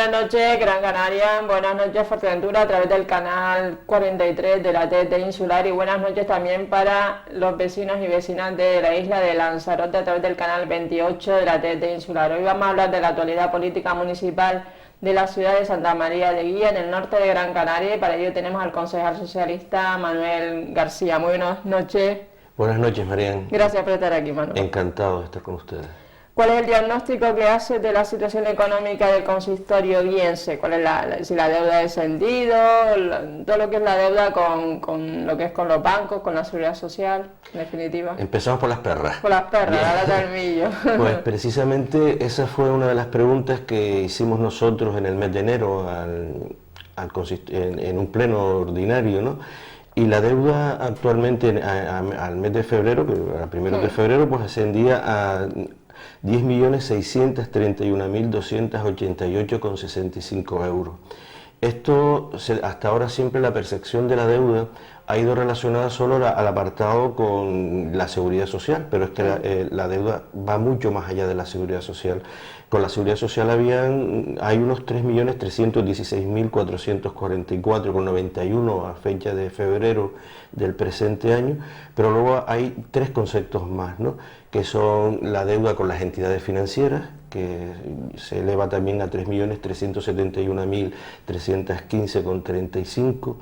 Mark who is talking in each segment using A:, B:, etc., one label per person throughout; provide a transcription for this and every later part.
A: buenas noches, Gran Canaria, buenas noches, Fuerteventura, a través del canal 43 de la TDT Insular, y buenas noches también para los vecinos y vecinas de la isla de Lanzarote a través del canal 28 de la TDT Insular. Hoy vamos a hablar de la actualidad política municipal de la ciudad de Santa María de Guía, en el norte de Gran Canaria, y para ello tenemos al concejal socialista Manuel García. Muy buenas noches.
B: Buenas noches, Marian.
A: Gracias por estar aquí, Manuel.
B: Encantado de estar con ustedes.
A: ¿Cuál es el diagnóstico que hace de la situación económica del consistorio guiense? ¿Cuál es si la deuda ha descendido? Todo lo que es la deuda con lo que es con los bancos, con la seguridad social, en definitiva.
B: Empezamos por las perras.
A: Por las perras, la lata del millo.
B: Pues precisamente esa fue una de las preguntas que hicimos nosotros en el mes de enero en un pleno ordinario, ¿no? Y la deuda actualmente al mes de febrero, que a primeros de febrero, pues ascendía a 10.631.288,65 euros. Esto, hasta ahora siempre la percepción de la deuda ha ido relacionada solo al apartado con la seguridad social, pero es que la deuda va mucho más allá de la seguridad social. Con la seguridad social hay unos 3.316.444,91 a fecha de febrero del presente año, pero luego hay tres conceptos más, ¿no? Que son la deuda con las entidades financieras, que se eleva también a 3.371.315,35,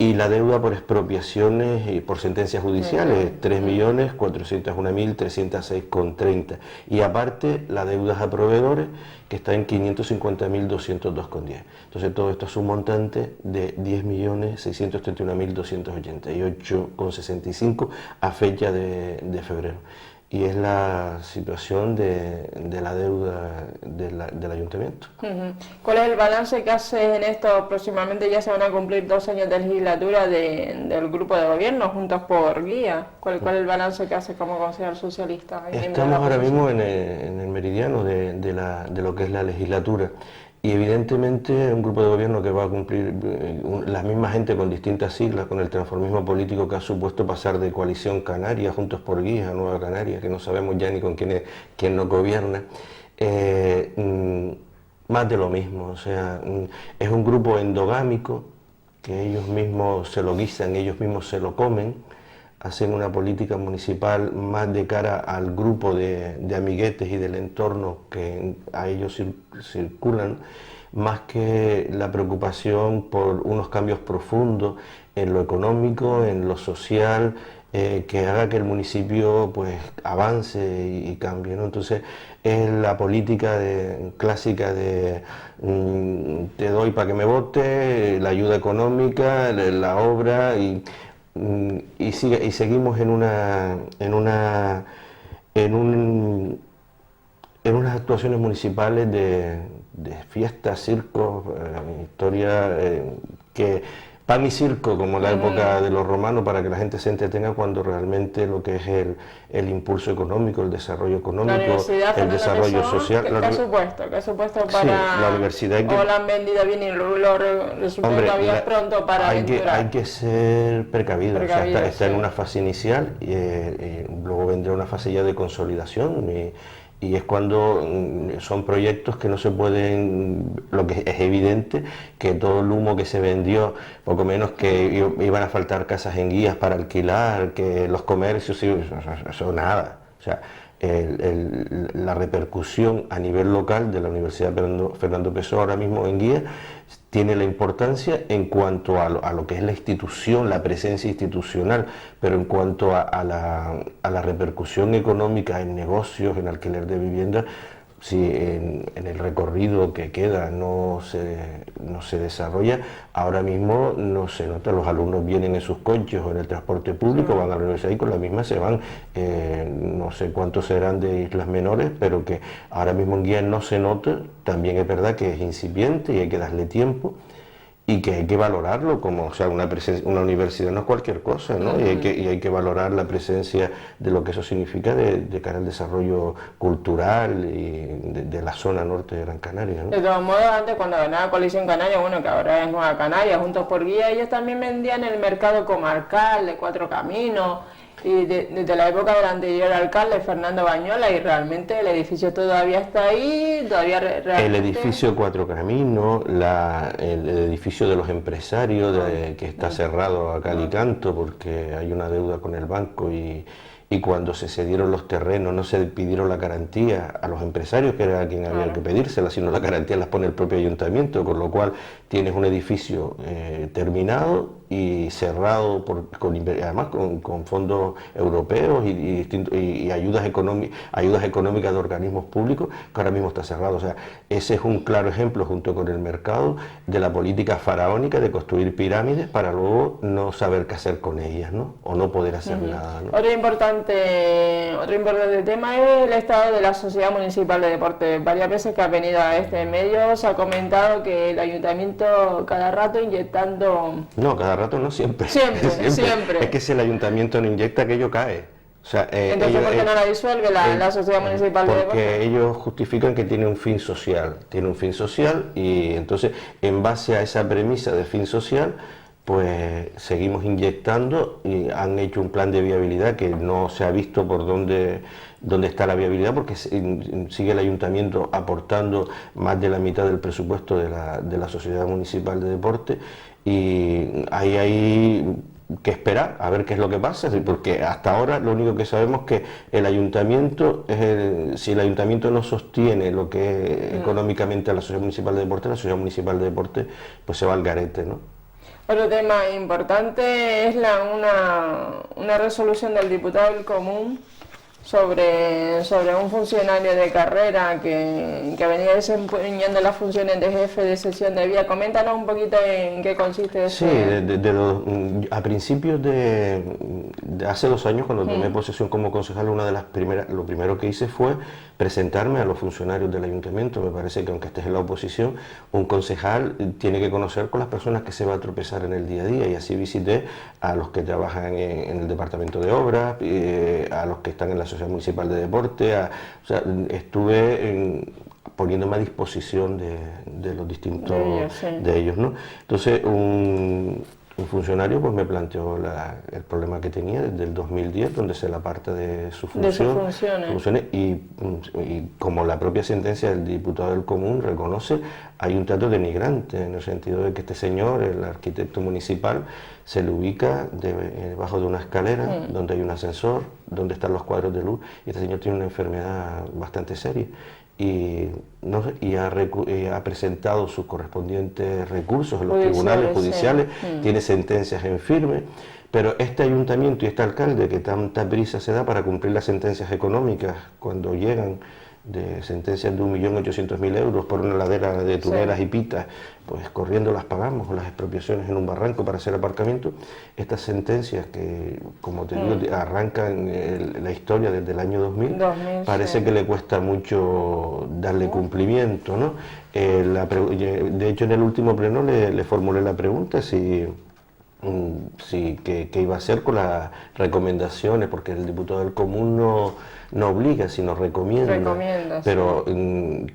B: y la deuda por expropiaciones y por sentencias judiciales, 3.401.306,30, y aparte la deuda a proveedores, que está en 550.202,10. Entonces todo esto es un montante de 10.631.288,65 a fecha de febrero. Y es la situación de la deuda del ayuntamiento.
A: ¿Cuál es el balance que hace en esto? Próximamente ya se van a cumplir 2 años de legislatura del grupo de gobierno, Juntos por Guía. ¿Cuál es el balance que hace como concejal socialista?
B: Estamos ahora mismo en el meridiano de lo que es la legislatura. Y evidentemente un grupo de gobierno que va a cumplir la misma gente con distintas siglas, con el transformismo político que ha supuesto pasar de Coalición Canaria, Juntos por Guía, a Nueva Canaria, que no sabemos ya ni con quién nos gobierna, más de lo mismo. O sea, es un grupo endogámico, que ellos mismos se lo guisan, ellos mismos se lo comen, hacen una política municipal más de cara al grupo de amiguetes y del entorno que a ellos circulan, más que la preocupación por unos cambios profundos en lo económico, en lo social, que haga que el municipio pues avance y cambie, ¿no? Entonces es la política clásica de te doy para que me vote, la ayuda económica, la obra y seguimos en unas actuaciones municipales de fiestas, circos, historia que pan y circo, como en la época de los romanos, para que la gente se entretenga, cuando realmente lo que es el impulso económico, el desarrollo económico, el desarrollo social.
A: ¿Qué ha supuesto para...?
B: Sí, la universidad...
A: ¿O la han vendido bien y lo resultó todavía pronto para
B: hay que ser precavido. O sea, está en una fase inicial y luego vendrá una fase ya de consolidación y es cuando son proyectos que no se pueden, lo que es evidente, que todo el humo que se vendió, poco menos que iban a faltar casas en guías para alquilar, que los comercios, eso nada. O sea, la repercusión a nivel local de la Universidad Fernando Pessoa ahora mismo en Guía tiene la importancia en cuanto a lo que es la institución, la presencia institucional, pero en cuanto a la repercusión económica en negocios, en alquiler de vivienda, si en el recorrido que queda no se desarrolla, ahora mismo no se nota. Los alumnos vienen en sus coches o en el transporte público, van a la universidad y con la misma se van, no sé cuántos serán de islas menores, pero que ahora mismo en Guía no se nota. También es verdad que es incipiente y hay que darle tiempo y que hay que valorarlo como, o sea, una universidad no es cualquier cosa, ¿no? Y hay que valorar la presencia de lo que eso significa de cara al desarrollo cultural y de la zona norte de Gran Canaria, ¿no?
A: De todos modos, antes cuando ganaba Coalición Canaria, bueno, que ahora es Nueva Canaria, Juntos por Guía, ellos también vendían el mercado comarcal de Cuatro Caminos, Y desde la época del anterior alcalde, Fernando Bañola, y realmente el edificio todavía está ahí, todavía realmente...
B: El edificio Cuatro Caminos, el edificio de los empresarios, que está cerrado a cal y canto porque hay una deuda con el banco y cuando se cedieron los terrenos no se pidieron la garantía a los empresarios, que era a quien había que pedírsela, sino la garantía las pone el propio ayuntamiento, con lo cual tienes un edificio terminado y cerrado, además con fondos europeos y ayudas económicas de organismos públicos, que ahora mismo está cerrado. O sea, ese es un claro ejemplo, junto con el mercado, de la política faraónica de construir pirámides para luego no saber qué hacer con ellas, ¿no? O no poder hacer nada, ¿no?
A: Otro importante tema es el estado de la Sociedad Municipal de Deportes. Varias veces que ha venido a este medio se ha comentado que el ayuntamiento cada rato inyectando...
B: No, cada rato no, siempre.
A: Siempre.
B: Es que si el ayuntamiento no inyecta, aquello cae. O sea,
A: entonces, ¿por qué no la disuelve la Sociedad Municipal de Deportes?
B: Porque ellos justifican que tiene un fin social. Tiene un fin social y entonces, en base a esa premisa de fin social, pues seguimos inyectando y han hecho un plan de viabilidad que no se ha visto por dónde está la viabilidad, porque sigue el ayuntamiento aportando más de la mitad del presupuesto de la Sociedad Municipal de Deportes y hay que esperar a ver qué es lo que pasa, porque hasta ahora lo único que sabemos es que el ayuntamiento, si el ayuntamiento no sostiene lo que es económicamente a la Sociedad Municipal de Deportes, la Sociedad Municipal de Deportes pues se va al garete, ¿no?
A: Otro tema importante es una resolución del diputado del Común sobre un funcionario de carrera que venía desempeñando las funciones de jefe de sección de vía. Coméntanos un poquito en qué consiste eso.
B: Sí, a principios de hace 2 años, cuando tomé posesión como concejal, lo primero que hice fue presentarme a los funcionarios del ayuntamiento. Me parece que aunque estés en la oposición, un concejal tiene que conocer con las personas que se va a tropezar en el día a día, y así visité a los que trabajan en el departamento de obras, a los que están en la Sociedad Municipal de Deporte, o sea, estuve poniéndome a disposición de los distintos de ellos, ¿no? Entonces un funcionario pues me planteó el problema que tenía desde el 2010, donde se le aparta de su función, funciones, y como la propia sentencia del diputado del Común reconoce, hay un trato denigrante, en el sentido de que este señor, el arquitecto municipal, se le ubica debajo de una escalera, donde hay un ascensor, donde están los cuadros de luz, y este señor tiene una enfermedad bastante seria. Y ha presentado sus correspondientes recursos en los tribunales judiciales, tiene sentencias en firme, pero este ayuntamiento y este alcalde, que tanta prisa se da para cumplir las sentencias económicas cuando llegan de sentencias de 1.800.000 euros por una ladera de tuneras y pitas, pues corriendo las pagamos, o las expropiaciones en un barranco para hacer aparcamiento. Estas sentencias que, como te digo, arrancan la historia desde el año 2000 parece que le cuesta mucho darle cumplimiento, ¿no? De hecho, en el último pleno le formulé la pregunta qué iba a hacer con las recomendaciones, porque el diputado del Común no obliga, sino recomienda, pero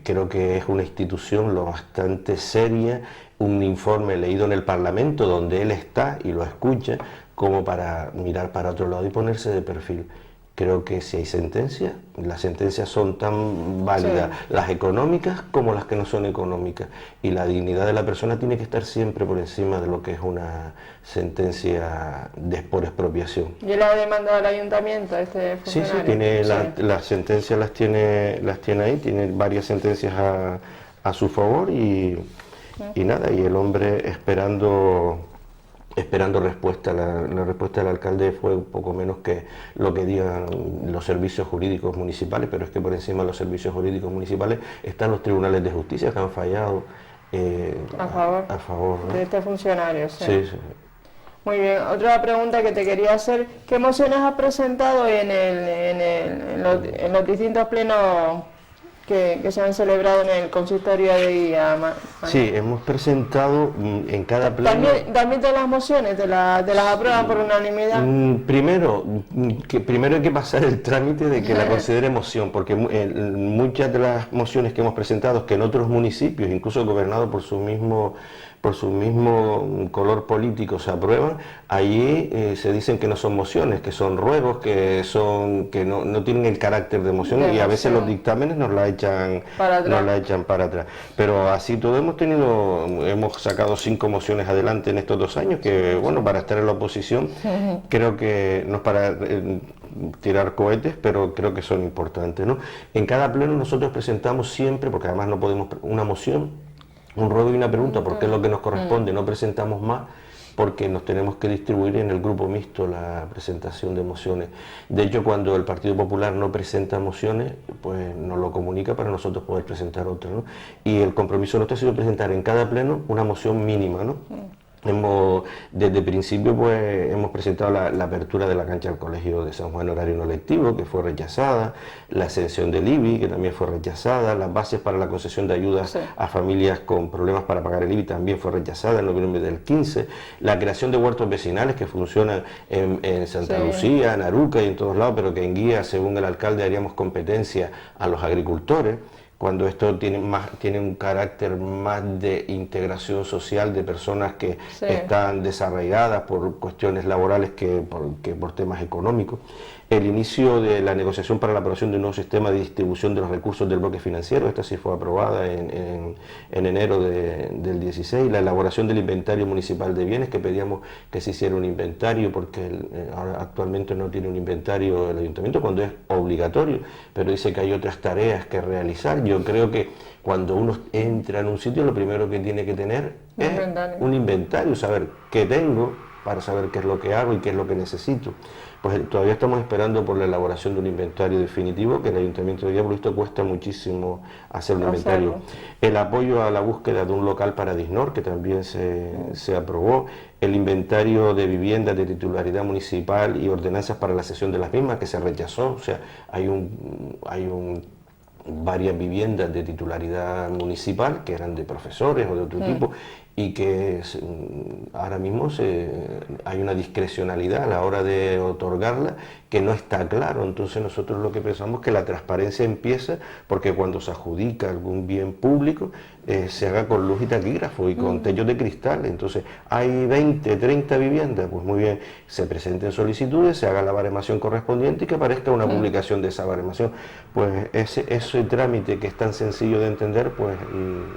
B: creo que es una institución lo bastante seria, un informe leído en el Parlamento donde él está y lo escucha, como para mirar para otro lado y ponerse de perfil. Creo que si hay sentencias, las sentencias son tan válidas, las económicas como las que no son económicas, y la dignidad de la persona tiene que estar siempre por encima de lo que es una sentencia por expropiación.
A: ¿Y él ha demandado al ayuntamiento este funcionario?
B: Sí, tiene las sentencias las tiene ahí, tiene varias sentencias a su favor y nada, y el hombre esperando respuesta. La respuesta del alcalde fue un poco menos que lo que digan los servicios jurídicos municipales, pero es que por encima de los servicios jurídicos municipales están los tribunales de justicia, que han fallado a favor, ¿no?,
A: de este funcionario.
B: Sí.
A: Muy bien, otra pregunta que te quería hacer: ¿qué mociones has presentado en los distintos plenos que se han celebrado en el consistorio de guía?
B: Sí, hemos presentado en cada pleno...
A: ¿También de las mociones, te las aprueban por unanimidad?
B: Primero hay que pasar el trámite de que la considere moción, porque muchas de las mociones que hemos presentado, que en otros municipios, incluso gobernados por su mismo por su mismo color político se aprueban, allí se dicen que no son mociones, que son ruegos, que no tienen el carácter de moción, y a veces los dictámenes nos la echan para atrás. Pero así todo hemos sacado 5 mociones adelante en estos 2 años, que bueno, para estar en la oposición, creo que no es para tirar cohetes, pero creo que son importantes, ¿no? En cada pleno nosotros presentamos siempre, porque además no podemos, una moción, un ruego y una pregunta, porque es lo que nos corresponde, no presentamos más, porque nos tenemos que distribuir en el grupo mixto la presentación de mociones. De hecho, cuando el Partido Popular no presenta mociones, pues nos lo comunica para nosotros poder presentar otras, ¿no? Y el compromiso nuestro ha sido presentar en cada pleno una moción mínima, ¿no? Desde el principio pues hemos presentado la apertura de la cancha del Colegio de San Juan horario no lectivo, que fue rechazada, la exención del IBI, que también fue rechazada, las bases para la concesión de ayudas a familias con problemas para pagar el IBI también fue rechazada en noviembre del 15, la creación de huertos vecinales que funcionan en Santa Lucía, en Aruca y en todos lados, pero que en Guía, según el alcalde, haríamos competencia a los agricultores, cuando esto tiene un carácter más de integración social de personas que están desarraigadas por cuestiones laborales que por temas económicos. El inicio de la negociación para la aprobación de un nuevo sistema de distribución de los recursos del bloque financiero, esta sí fue aprobada en enero del 16, la elaboración del inventario municipal de bienes, que pedíamos que se hiciera un inventario, porque ahora actualmente no tiene un inventario el ayuntamiento cuando es obligatorio, pero dice que hay otras tareas que realizar. Yo creo que cuando uno entra en un sitio, lo primero que tiene que tener es un inventario, saber qué tengo, para saber qué es lo que hago y qué es lo que necesito. Pues todavía estamos esperando por la elaboración de un inventario definitivo, que el Ayuntamiento de Guía, por lo visto, cuesta muchísimo hacer un inventario. El apoyo a la búsqueda de un local para Disnor, que también se aprobó. El inventario de viviendas de titularidad municipal y ordenanzas para la cesión de las mismas, que se rechazó. O sea, hay varias viviendas de titularidad municipal que eran de profesores o de otro tipo, y que ahora mismo hay una discrecionalidad a la hora de otorgarla que no está claro. Entonces nosotros lo que pensamos es que la transparencia empieza porque cuando se adjudica algún bien público se haga con luz y taquígrafo y con techos de cristal. Entonces hay 20, 30 viviendas, pues muy bien, se presenten solicitudes, se haga la baremación correspondiente y que aparezca una publicación de esa baremación. Pues ese trámite que es tan sencillo de entender, pues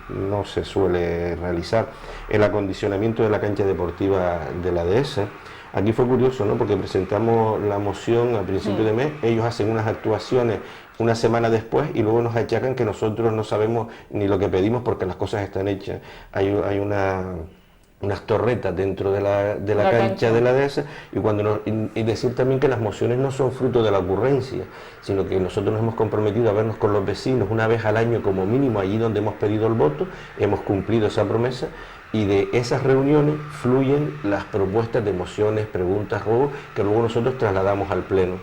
B: no se suele realizar. El acondicionamiento de la cancha deportiva de la dehesa. Aquí fue curioso, ¿no? Porque presentamos la moción a principio de mes, ellos hacen unas actuaciones una semana después y luego nos achacan que nosotros no sabemos ni lo que pedimos porque las cosas están hechas. Hay unas torretas dentro de la cancha de la dehesa, y decir también que las mociones no son fruto de la ocurrencia, sino que nosotros nos hemos comprometido a vernos con los vecinos una vez al año como mínimo, allí donde hemos pedido el voto, hemos cumplido esa promesa, y de esas reuniones fluyen las propuestas de mociones, preguntas, ruegos, que luego nosotros trasladamos al pleno.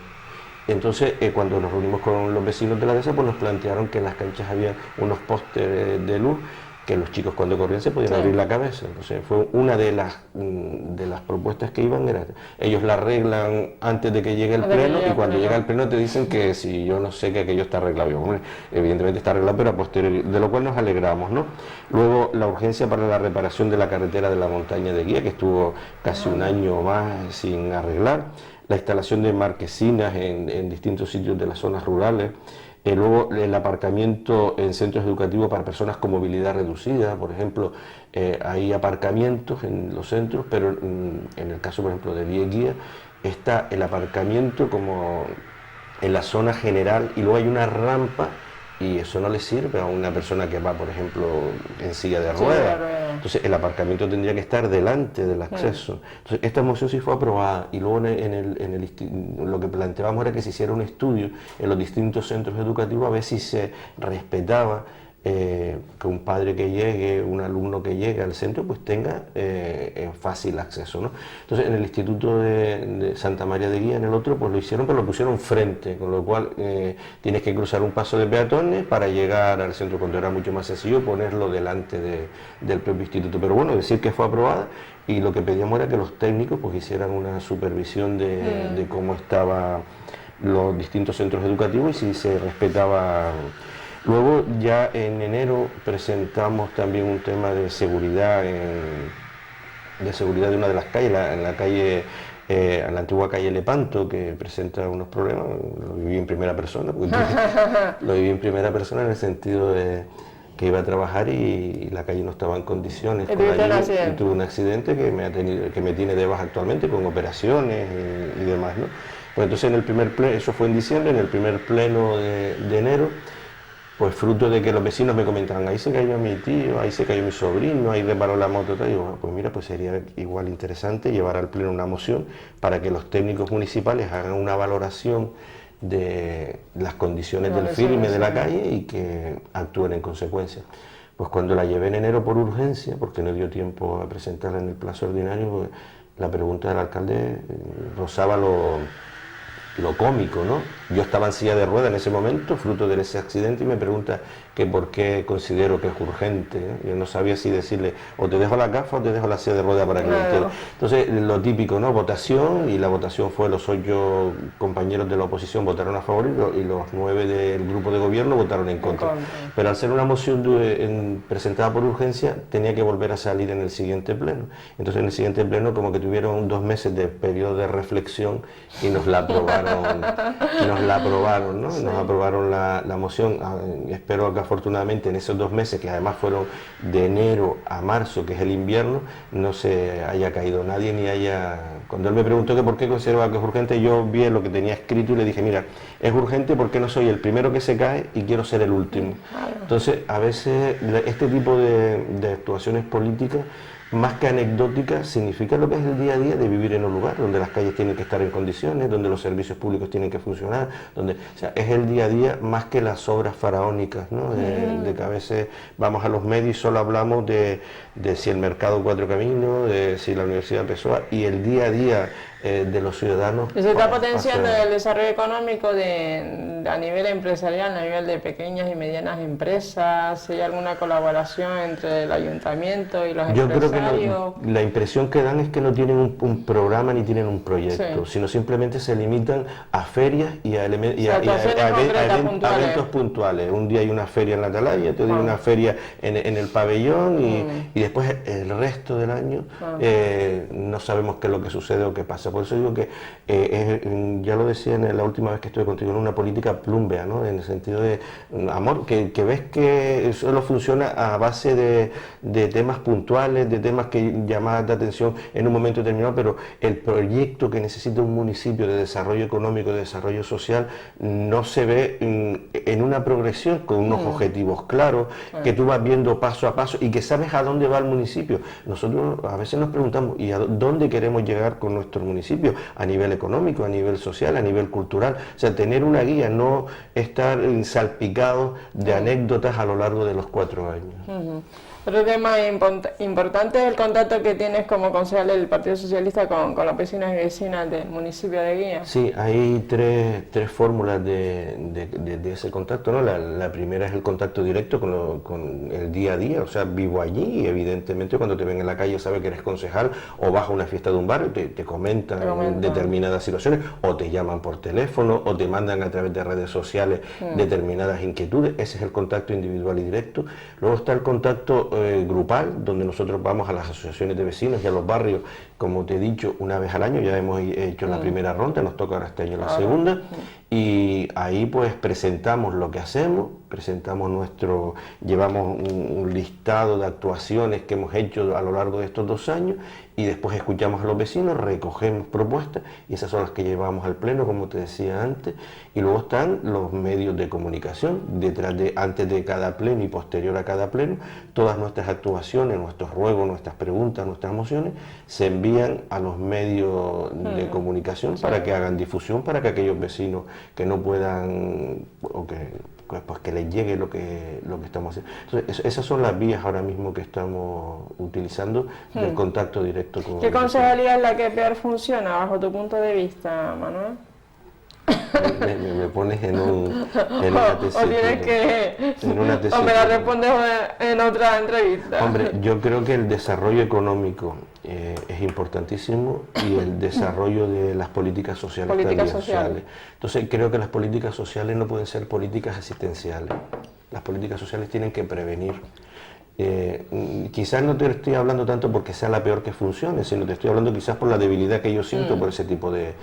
B: Entonces, cuando nos reunimos con los vecinos de la dehesa, pues nos plantearon que en las canchas había unos postes de luz que los chicos cuando corrían se podían abrir la cabeza. Entonces fue una de las propuestas que iban, ellos la arreglan antes de que llegue el pleno, y cuando llega el pleno te dicen que si yo no sé que aquello está arreglado. Yo, evidentemente está arreglado, pero a posteriori, de lo cual nos alegramos, ¿no? Luego la urgencia para la reparación de la carretera de la montaña de Guía, que estuvo casi un año más sin arreglar, la instalación de marquesinas en distintos sitios de las zonas rurales. Luego el aparcamiento en centros educativos para personas con movilidad reducida, por ejemplo, hay aparcamientos en los centros, pero en el caso, por ejemplo, de Vía Guía, está el aparcamiento como en la zona general y luego hay una rampa, y eso no le sirve a una persona que va, por ejemplo, en silla de ruedas. Entonces el aparcamiento tendría que estar delante del acceso. Entonces esta moción sí fue aprobada, y luego lo que planteábamos era que se hiciera un estudio en los distintos centros educativos a ver si se respetaba que un padre que llegue, un alumno que llegue al centro, pues tenga fácil acceso, ¿no? Entonces en el Instituto de Santa María de Guía, en el otro, pues lo hicieron, pero lo pusieron frente, con lo cual tienes que cruzar un paso de peatones para llegar al centro, cuando era mucho más sencillo ponerlo delante del propio instituto. Pero bueno, decir que fue aprobada, y lo que pedíamos era que los técnicos pues hicieran una supervisión de cómo estaban los distintos centros educativos y si se respetaba Luego ya en enero presentamos también un tema de seguridad, de una de las calles, en la calle, en la antigua calle Lepanto, que presenta unos problemas. Lo viví en primera persona, lo viví en primera persona en el sentido de que iba a trabajar y la calle no estaba en condiciones.
A: Y
B: tuve un accidente que me tiene de baja actualmente con operaciones y demás, ¿no? Pues entonces en el primer pleno, eso fue en diciembre, en el primer pleno de enero, pues fruto de que los vecinos me comentaban, ahí se cayó mi tío, ahí se cayó mi sobrino, ahí reparó la moto, y digo, pues mira, pues sería igual interesante llevar al pleno una moción para que los técnicos municipales hagan una valoración de las condiciones del firme de la calle y que actúen en consecuencia. Pues cuando la llevé en enero por urgencia, porque no dio tiempo a presentarla en el plazo ordinario, pues la pregunta del alcalde rozaba lo cómico, ¿no? Yo estaba en silla de ruedas en ese momento, fruto de ese accidente, y me pregunta que por qué considero que es urgente, ¿no? Yo no sabía si decirle, o te dejo la gafa o te dejo la silla de ruedas para que lo entiendas. Entonces, lo típico, ¿no? Votación, y la votación fue, los 8 compañeros de la oposición votaron a favor y los 9 del grupo de gobierno votaron en contra. Pero al ser una moción presentada por urgencia, tenía que volver a salir en el siguiente pleno. Entonces, en el siguiente pleno, como que tuvieron 2 meses de periodo de reflexión y nos la aprobaron. ¿No? Sí. Nos aprobaron la moción. Espero que afortunadamente en esos 2 meses, que además fueron de enero a marzo, que es el invierno, no se haya caído nadie ni haya... Cuando él me preguntó que por qué consideraba que es urgente, yo vi lo que tenía escrito y le dije, mira, es urgente porque no soy el primero que se cae y quiero ser el último. Entonces, a veces este tipo de actuaciones políticas, más que anecdótica, significa lo que es el día a día de vivir en un lugar donde las calles tienen que estar en condiciones, donde los servicios públicos tienen que funcionar, o sea, es el día a día más que las obras faraónicas, ¿no? De que a veces vamos a los medios y solo hablamos de si el mercado Cuatro Caminos, de si la Universidad Pessoa, y el día a día de los ciudadanos.
A: Y se está potenciando el desarrollo económico a nivel empresarial, a nivel de pequeñas y medianas empresas. Si hay alguna colaboración entre el ayuntamiento y los empresarios.
B: Yo creo que la impresión que dan es que no tienen un programa ni tienen un proyecto, sino simplemente se limitan a ferias y a eventos puntuales. Un día hay una feria en la Atalaya, otro día una feria en el pabellón y después el resto del año no sabemos qué es lo que sucede o qué pasa. Por eso digo que, ya lo decía en la última vez que estuve contigo, en una política plumbea, ¿no? En el sentido de amor, que ves que solo funciona a base de temas puntuales, de temas que llaman de atención en un momento determinado, pero el proyecto que necesita un municipio de desarrollo económico, de desarrollo social, no se ve en una progresión con unos objetivos claros, que tú vas viendo paso a paso y que sabes a dónde va el municipio. Nosotros a veces nos preguntamos, ¿y a dónde queremos llegar con nuestro municipio? A nivel económico, a nivel social, a nivel cultural. O sea, tener una guía, no estar salpicado de anécdotas a lo largo de los 4 años.
A: Otro tema importante es el contacto que tienes como concejal del Partido Socialista con los vecinos y vecinas del municipio de Guía.
B: Sí, hay tres fórmulas de ese contacto, ¿no? La primera es el contacto directo con el día a día, o sea, vivo allí y evidentemente cuando te ven en la calle sabe que eres concejal o vas a una fiesta de un barrio, te comentan determinadas situaciones o te llaman por teléfono o te mandan a través de redes sociales determinadas inquietudes. Ese es el contacto individual y directo. Luego está el contacto grupal, donde nosotros vamos a las asociaciones de vecinos y a los barrios, como te he dicho, una vez al año. Ya hemos hecho la primera ronda, nos toca ahora este año la segunda, y ahí pues presentamos lo que hacemos, llevamos un listado de actuaciones que hemos hecho a lo largo de estos 2 años, y después escuchamos a los vecinos, recogemos propuestas, y esas son las que llevamos al pleno, como te decía antes. Y luego están los medios de comunicación, antes de cada pleno y posterior a cada pleno, todas nuestras actuaciones, nuestros ruegos, nuestras preguntas, nuestras mociones, se envían a los medios de comunicación para que hagan difusión, para que aquellos vecinos que no puedan, o que les llegue lo que estamos haciendo. Entonces, esas son las vías ahora mismo que estamos utilizando del contacto directo con...
A: ¿Qué concejalía es la que peor funciona bajo tu punto de vista, Manuel?
B: Me pones en una tesitura.
A: O tienes que... O me la respondes en otra entrevista.
B: Hombre, yo creo que el desarrollo económico es importantísimo y el desarrollo de las políticas sociales también. Entonces creo que las políticas sociales no pueden ser políticas asistenciales. Las políticas sociales tienen que prevenir. Quizás no te estoy hablando tanto porque sea la peor que funcione, sino te estoy hablando quizás por la debilidad que yo siento por ese tipo de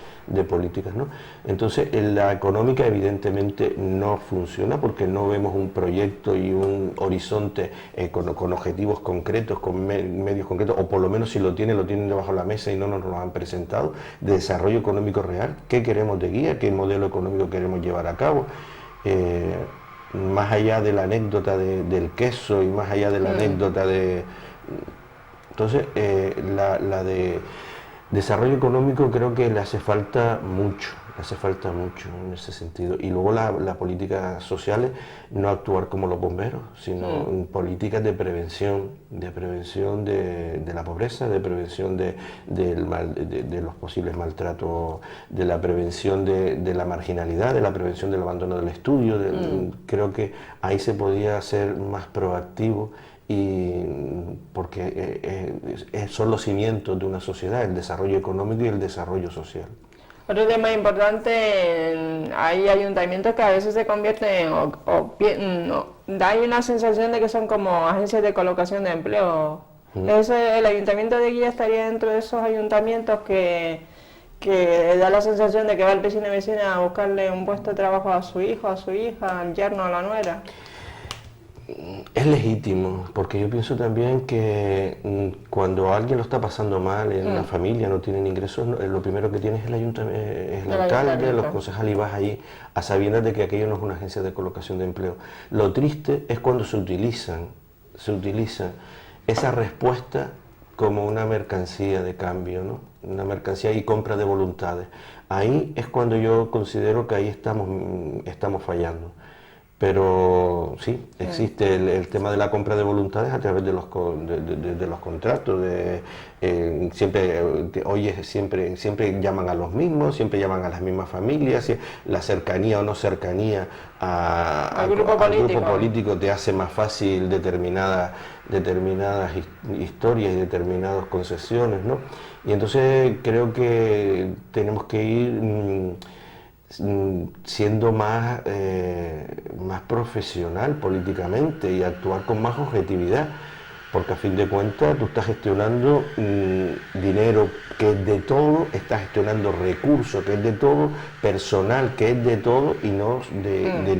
B: políticas, ¿no? Entonces, la económica evidentemente no funciona porque no vemos un proyecto y un horizonte con objetivos concretos, con medios concretos, o por lo menos si lo tienen debajo de la mesa y no nos lo han presentado, de desarrollo económico real. ¿Qué queremos de guía? ¿Qué modelo económico queremos llevar a cabo? Más allá de la anécdota del queso y más allá de la anécdota de... Entonces, la de desarrollo económico creo que le hace falta mucho en ese sentido. Y luego las políticas sociales, no actuar como los bomberos, sino políticas de prevención de la pobreza, de prevención de los posibles maltratos, de la prevención de la marginalidad, de la prevención del abandono del estudio. Creo que ahí se podía ser más proactivo, y porque son los cimientos de una sociedad, el desarrollo económico y el desarrollo social.
A: Otro tema importante, hay ayuntamientos que a veces se convierten, da una sensación de que son como agencias de colocación de empleo. ¿El ayuntamiento de Guía estaría dentro de esos ayuntamientos que da la sensación de que va el vecino y vecina a buscarle un puesto de trabajo a su hijo, a su hija, al yerno, a la nuera?
B: Es legítimo, porque yo pienso también que cuando alguien lo está pasando mal en una familia, no tienen ingresos, lo primero que tiene es el ayuntamiento, es el alcalde, los concejales, y vas ahí a sabiendas de que aquello no es una agencia de colocación de empleo. Lo triste es cuando se utiliza esa respuesta como una mercancía de cambio, ¿no? Una mercancía y compra de voluntades. Ahí es cuando yo considero que ahí estamos fallando. Pero sí, existe el tema de la compra de voluntades a través de los contratos. Siempre llaman a los mismos, siempre llaman a las mismas familias. La cercanía o no cercanía al grupo político te hace más fácil determinadas historias y determinadas concesiones, ¿no? Y entonces creo que tenemos que ir siendo más profesional políticamente y actuar con más objetividad, porque a fin de cuentas tú estás gestionando dinero que es de todo, estás gestionando recursos que es de todo, personal que es de todo y no de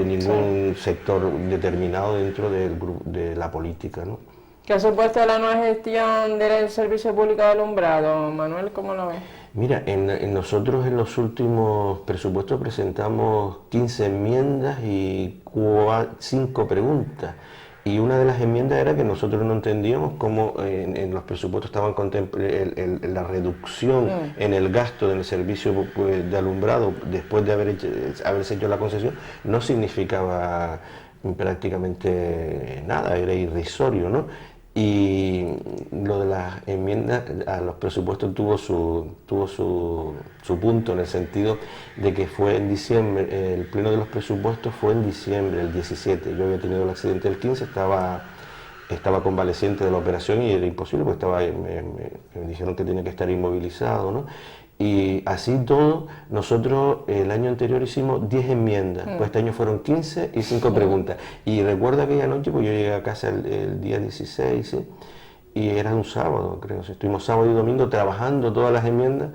B: ningún sector determinado dentro de la política, ¿no?
A: ¿Qué ha supuesto la nueva gestión del servicio público de alumbrado? Manuel, ¿cómo lo ves?
B: Mira, nosotros en los últimos presupuestos presentamos 15 enmiendas y 5 preguntas. Y una de las enmiendas era que nosotros no entendíamos cómo en los presupuestos estaban la reducción en el gasto en el servicio de alumbrado después de haberse hecho la concesión, no significaba prácticamente nada, era irrisorio, ¿no? Y lo de las enmiendas a los presupuestos tuvo su punto, en el sentido de que fue en diciembre, el pleno de los presupuestos fue en diciembre, el 17. Yo había tenido el accidente el 15, estaba convaleciente de la operación y era imposible, porque me dijeron que tenía que estar inmovilizado, ¿no? Y así todo, nosotros el año anterior hicimos 10 enmiendas, pues este año fueron 15 y 5 preguntas. Y recuerdo aquella noche, pues yo llegué a casa el día 16, ¿sí? Y era un sábado, creo, estuvimos sábado y domingo trabajando todas las enmiendas,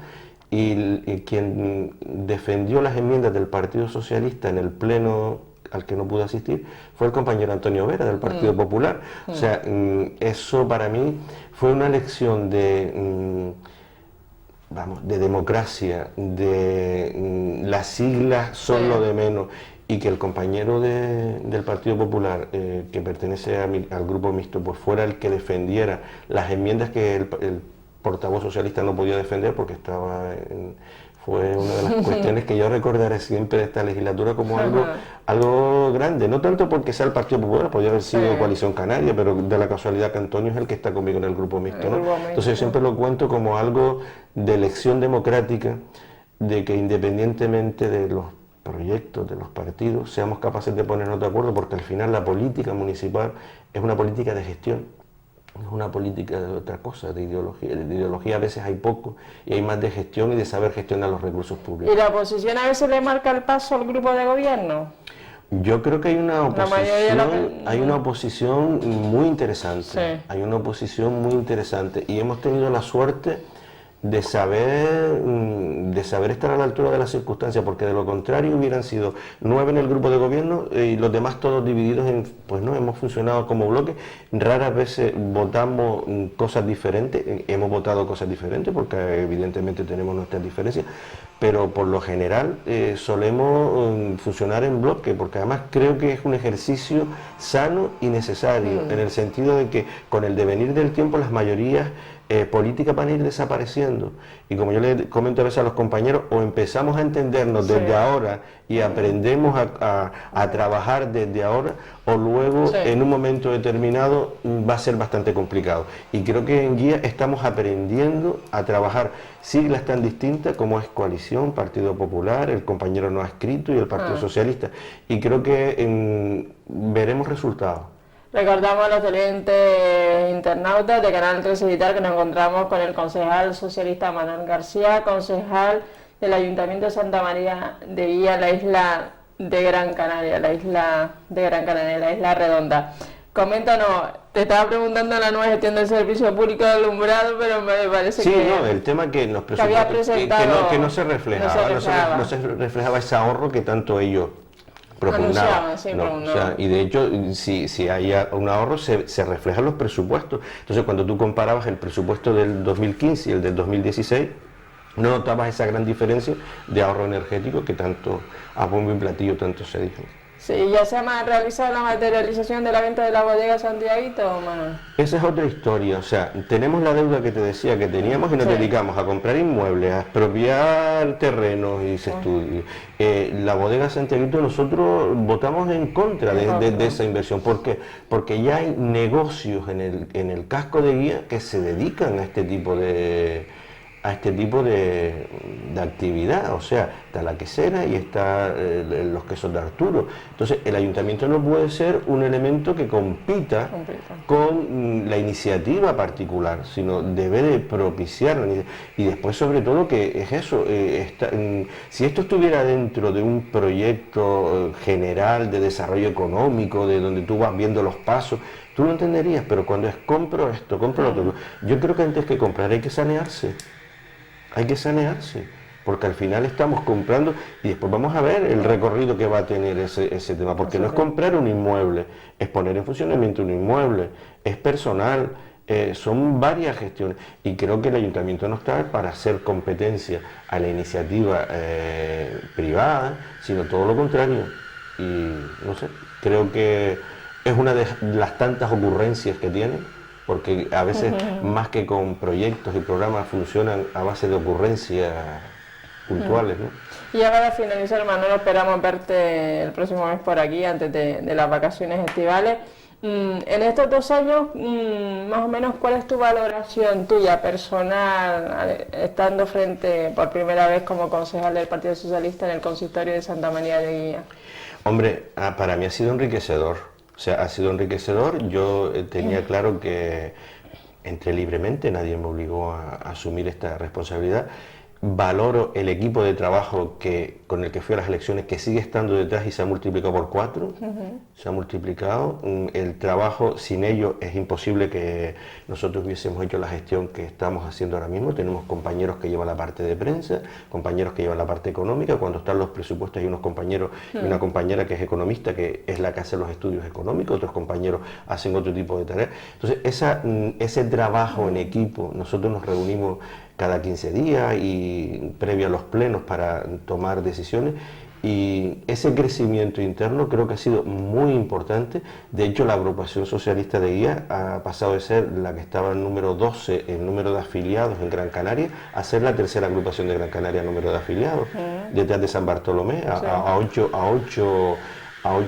B: y quien defendió las enmiendas del Partido Socialista en el pleno al que no pude asistir fue el compañero Antonio Vera del Partido Popular. O sea, eso para mí fue una lección de democracia, las siglas son lo de menos, y que el compañero del Partido Popular que pertenece al grupo mixto pues fuera el que defendiera las enmiendas que el portavoz socialista no podía defender, porque fue una de las cuestiones que yo recordaré siempre de esta legislatura como algo grande, no tanto porque sea el Partido Popular, podría haber sido Coalición Canaria, pero de la casualidad que Antonio es el que está conmigo en el grupo mixto, ¿no? Entonces yo siempre lo cuento como algo de elección democrática, de que independientemente de los proyectos de los partidos seamos capaces de ponernos de acuerdo, porque al final la política municipal es una política de gestión. Es una política de otra cosa, de ideología. De ideología a veces hay poco y hay más de gestión y de saber gestionar los recursos públicos.
A: ¿Y la oposición a veces le marca el paso al grupo de gobierno?
B: Yo creo que hay una oposición muy interesante,
A: sí.
B: Hay una oposición muy interesante y hemos tenido la suerte de saber estar a la altura de las circunstancias, porque de lo contrario hubieran sido 9 en el grupo de gobierno y los demás todos divididos en, pues no, hemos funcionado como bloque, raras veces votamos cosas diferentes, hemos votado cosas diferentes porque evidentemente tenemos nuestras diferencias, pero por lo general solemos funcionar en bloque, porque además creo que es un ejercicio sano y necesario, en el sentido de que con el devenir del tiempo las mayorías políticas van a ir desapareciendo, y como yo le comento a veces a los compañeros, o empezamos a entendernos desde ahora y aprendemos a trabajar desde ahora, o luego en un momento determinado va a ser bastante complicado, y creo que en Guía estamos aprendiendo a trabajar siglas tan distintas como es Coalición, Partido Popular, el compañero no ha escrito y el Partido Socialista, y creo que veremos resultados.
A: Recordamos a los televidentes internautas de Canal 13 Digital que nos encontramos con el concejal socialista Manuel García, concejal del Ayuntamiento de Santa María de Guía, la isla de Gran Canaria, la isla Redonda. Coméntanos, te estaba preguntando la nueva gestión del servicio público de alumbrado, pero me parece que...
B: Sí, no, el tema que nos presentó, que no se reflejaba ese ahorro que tanto ellos propugnaban. Y de hecho, si hay un ahorro, se refleja en los presupuestos. Entonces, cuando tú comparabas el presupuesto del 2015 y el del 2016, no notabas esa gran diferencia de ahorro energético que tanto a bombo y platillo tanto se dijo.
A: Sí, ¿ya se ha realizado la materialización de la venta de la bodega Santiaguito, Manuel?
B: Esa es otra historia, o sea, tenemos la deuda que te decía que teníamos y nos dedicamos a comprar inmuebles, a expropiar terrenos y se estudia. La bodega Santiaguito, nosotros votamos en contra de esa inversión. ¿Por qué? Porque ya hay negocios en el casco de Guía que se dedican a este tipo de actividad, o sea, está la quesera y está los quesos de Arturo. Entonces, el ayuntamiento no puede ser un elemento que compita con la iniciativa particular, sino debe de propiciar, y después sobre todo que es eso, si esto estuviera dentro de un proyecto general de desarrollo económico, de donde tú vas viendo los pasos, tú lo entenderías, pero cuando es compro esto, compro lo otro, yo creo que antes que comprar hay que sanearse. Hay que sanearse, porque al final estamos comprando y después vamos a ver el recorrido que va a tener ese tema, porque no es comprar un inmueble, es poner en funcionamiento un inmueble, es personal, son varias gestiones, y creo que el ayuntamiento no está para hacer competencia a la iniciativa privada, sino todo lo contrario, y no sé, creo que es una de las tantas ocurrencias que tiene, porque a veces más que con proyectos y programas funcionan a base de ocurrencias puntuales, ¿no?
A: Y ya para finalizar, Manuel, esperamos verte el próximo mes por aquí, antes de las vacaciones estivales. En estos 2 años, más o menos, ¿cuál es tu valoración tuya, personal, estando frente por primera vez como concejal del Partido Socialista en el consistorio de Santa María de Guía?
B: Hombre, para mí ha sido enriquecedor. O sea, ha sido enriquecedor. Yo tenía claro que entré libremente, nadie me obligó a asumir esta responsabilidad. Valoro el equipo de trabajo con el que fui a las elecciones, que sigue estando detrás y se ha multiplicado por 4, se ha multiplicado. El trabajo, sin ellos es imposible que nosotros hubiésemos hecho la gestión que estamos haciendo ahora mismo. Tenemos compañeros que llevan la parte de prensa, compañeros que llevan la parte económica. Cuando están los presupuestos hay unos compañeros y una compañera que es economista, que es la que hace los estudios económicos, otros compañeros hacen otro tipo de tareas. Entonces, ese trabajo en equipo, nosotros nos reunimos cada 15 días y previo a los plenos para tomar decisiones, y ese crecimiento interno creo que ha sido muy importante. De hecho, la agrupación socialista de Guía ha pasado de ser la que estaba en número 12 en número de afiliados en Gran Canaria a ser la tercera agrupación de Gran Canaria en número de afiliados, detrás de San Bartolomé, a 8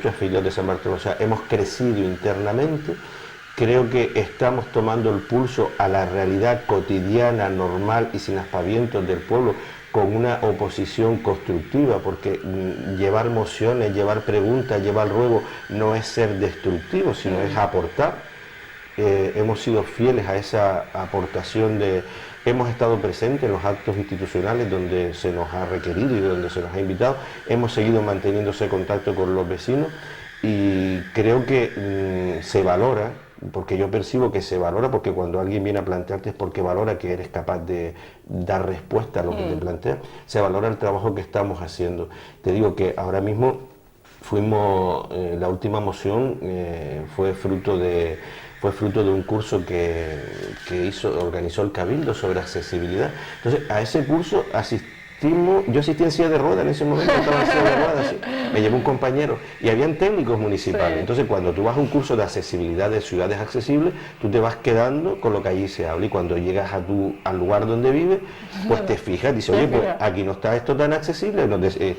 B: afiliados de San Bartolomé. O sea, hemos crecido internamente. Creo que estamos tomando el pulso a la realidad cotidiana, normal y sin aspavientos del pueblo, con una oposición constructiva, porque llevar mociones, llevar preguntas, llevar ruegos no es ser destructivo, sino es aportar. hemos sido fieles a esa aportación hemos estado presentes en los actos institucionales donde se nos ha requerido y donde se nos ha invitado, hemos seguido manteniendo ese contacto con los vecinos y creo que se valora, porque yo percibo que se valora, porque cuando alguien viene a plantearte es porque valora que eres capaz de dar respuesta a lo que te plantea, se valora el trabajo que estamos haciendo. Te digo que ahora mismo la última moción fue fruto de un curso que organizó el Cabildo sobre accesibilidad. Entonces, a ese curso yo asistí en silla de ruedas, en ese momento estaba en silla de ruedas, sí. Me llevó un compañero y habían técnicos municipales. Sí. Entonces, cuando tú vas a un curso de accesibilidad de ciudades accesibles, tú te vas quedando con lo que allí se habla y cuando llegas al lugar donde vives, pues te fijas, dices, oye, pues aquí no está esto tan accesible. Entonces,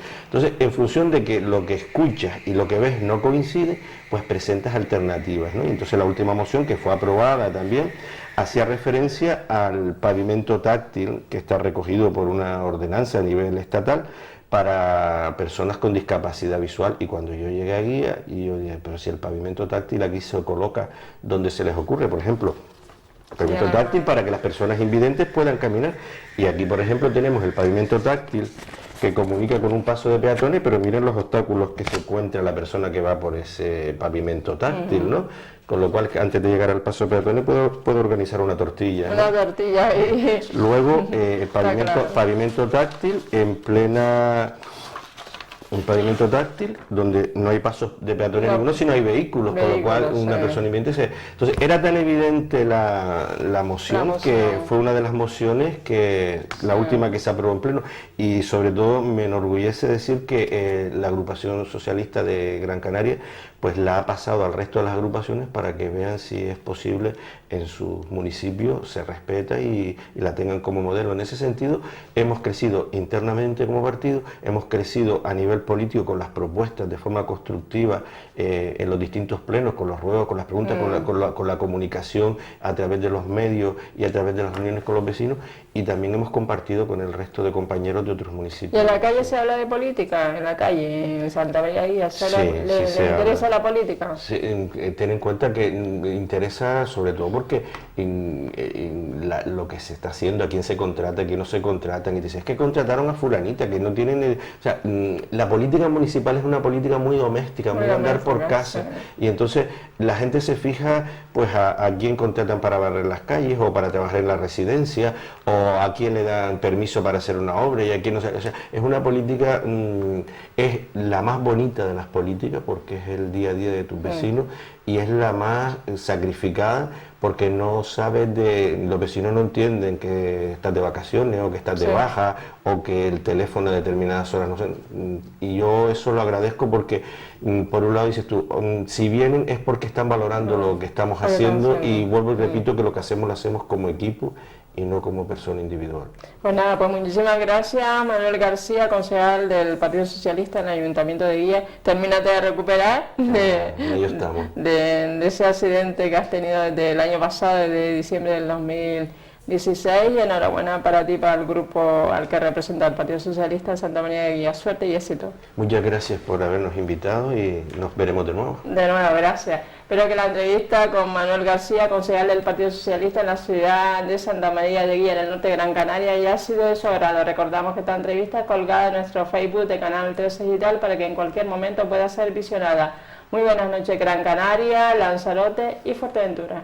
B: en función de que lo que escuchas y lo que ves no coincide, pues presentas alternativas, ¿no? Y entonces la última moción, que fue aprobada también, hacía referencia al pavimento táctil que está recogido por una ordenanza a nivel estatal para personas con discapacidad visual, y cuando yo llegué aquí, y yo dije, pero si el pavimento táctil aquí se coloca donde se les ocurre, por ejemplo, el pavimento táctil para que las personas invidentes puedan caminar, y aquí por ejemplo tenemos el pavimento táctil que comunica con un paso de peatones, pero miren los obstáculos que se encuentra la persona que va por ese pavimento táctil, ¿no? Con lo cual, antes de llegar al paso de peatones, puedo organizar una tortilla, ¿no?
A: Una tortilla.
B: Luego, el pavimento táctil un pavimento táctil donde no hay pasos de peatones ninguno, sino hay vehículos, con lo cual una persona invidente Entonces, era tan evidente la moción que fue una de las mociones la última que se aprobó en pleno, y sobre todo me enorgullece decir que la agrupación socialista de Gran Canaria pues la ha pasado al resto de las agrupaciones para que vean si es posible en sus municipios se respeta y la tengan como modelo. En ese sentido, hemos crecido internamente como partido, hemos crecido a nivel político con las propuestas de forma constructiva en los distintos plenos, con los ruegos, con las preguntas, con la comunicación a través de los medios y a través de las reuniones con los vecinos, y también hemos compartido con el resto de compañeros de otros municipios.
A: ¿Y en la calle se habla de política? ¿En la calle, en Santa María Guía, ¿le interesa la política?
B: Sí, ten en cuenta que interesa sobre todo porque lo que se está haciendo, a quién se contrata, a quién no se contratan, y te dices, es que contrataron a fulanita, que no tienen... O sea, la política municipal es una política muy doméstica, muy andar por casa, y entonces la gente se fija pues a quién contratan para barrer las calles o para trabajar en la residencia, o a quién le dan permiso para hacer una obra y a quién no. O sea, es una política, es la más bonita de las políticas porque es el día a día de tus vecinos, y es la más sacrificada porque no sabes los vecinos no entienden que estás de vacaciones o que estás de baja o que el teléfono a determinadas horas no sé, y yo eso lo agradezco porque por un lado dices tú, si vienen es porque están valorando lo que estamos haciendo, y vuelvo y repito que lo que hacemos lo hacemos como equipo y no como persona individual.
A: Pues nada, pues muchísimas gracias, Manuel García, concejal del Partido Socialista en el Ayuntamiento de Guía. Termínate de recuperar de ese accidente que has tenido desde el año pasado, desde diciembre del 2016, y enhorabuena para ti, para el grupo al que representa el Partido Socialista en Santa María de Guía. Suerte y éxito.
B: Muchas gracias por habernos invitado y nos veremos de nuevo.
A: De nuevo, gracias. Espero que la entrevista con Manuel García, concejal del Partido Socialista en la ciudad de Santa María de Guía, en el norte de Gran Canaria, haya sido de su agrado. Recordamos que esta entrevista es colgada en nuestro Facebook de Canal 13 Digital para que en cualquier momento pueda ser visionada. Muy buenas noches, Gran Canaria, Lanzarote y Fuerteventura.